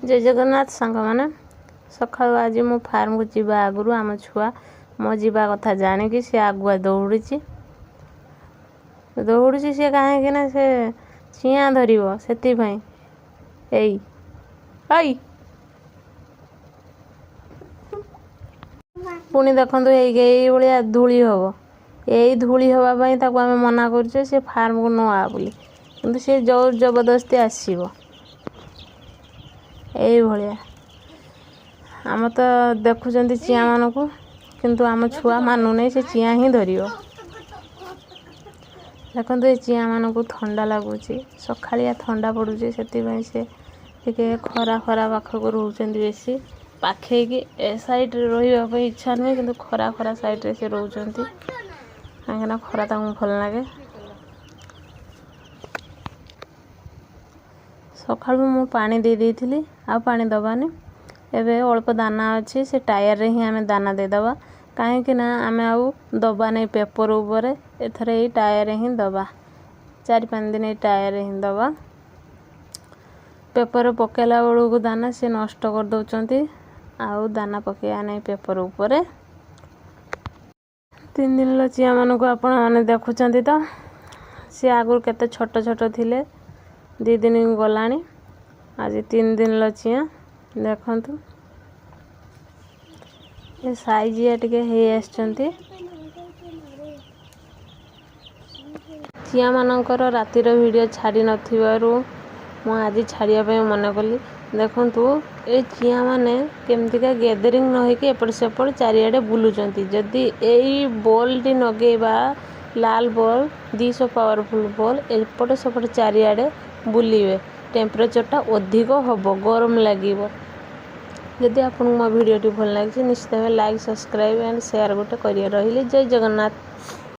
जय जगन्नाथ सांग मैंने सका आज मो फार्म को जीवा आगु आम छुआ मो जीवा कथा जाणिकी सी आगुआ दौड़ी सी कहीं से चिया धर से पुणी देखु ये धूली हम यही धूली हाँपाई आम मना कर फार्म को न आ बोली कि सी जोर जबरदस्ती आसब यही आम तो देखुं चिया मान को किंतु आम छुआ मानु नहीं से चिया ही धर देखो ये चिया मान को ठंडा लगुच सकाया ठंडा पड़ू से खरा खरा पाखक रोचे बेसी पाखे कि ए साइड रही इच्छा नुहे कि खरा खरा साइड से रोच कहीं खरा भल लगे सका मु पानी दे देती आ पानी दबानी एबे अल्प दाना अच्छी से टायर रे ही आम दाना देदबा कहीं आम आउ दबा नहीं पेपर उपर एथर ये टायर ही दबा 4-5 दिन ये टायर ही दबा पेपर पकेला बेलू को दाना सी नष्ट कर दौरान आउ दाना पकया नहीं पेपर उपर 3 दिन चिया मान को आपण मैंने देखुं तो सी आगुरी केते छोट छोट थिले 2 दिन गला आज 3 दिन चिया देखु ये साइज टे चिया मानकर रातिर वीडियो छाड़ी नथिबारु मु आज छाड़िया मन कली देखु ये चिया माने केमतिका गैदरिंग न होइके एपट सेपट चारिआडे बुलुचंती जदि यही बॉल टी नगेबा लाल बॉल 200 पावरफुल बॉल एपट सेपट चारिआडे बुलिवे टेम्परेचरटा अधिक हम गरम लगे जदि आपको मो वीडियो भल लगे निश्चित भाव लाइक सब्सक्राइब एंड शेयर गोटे करिए रही जय जगन्नाथ।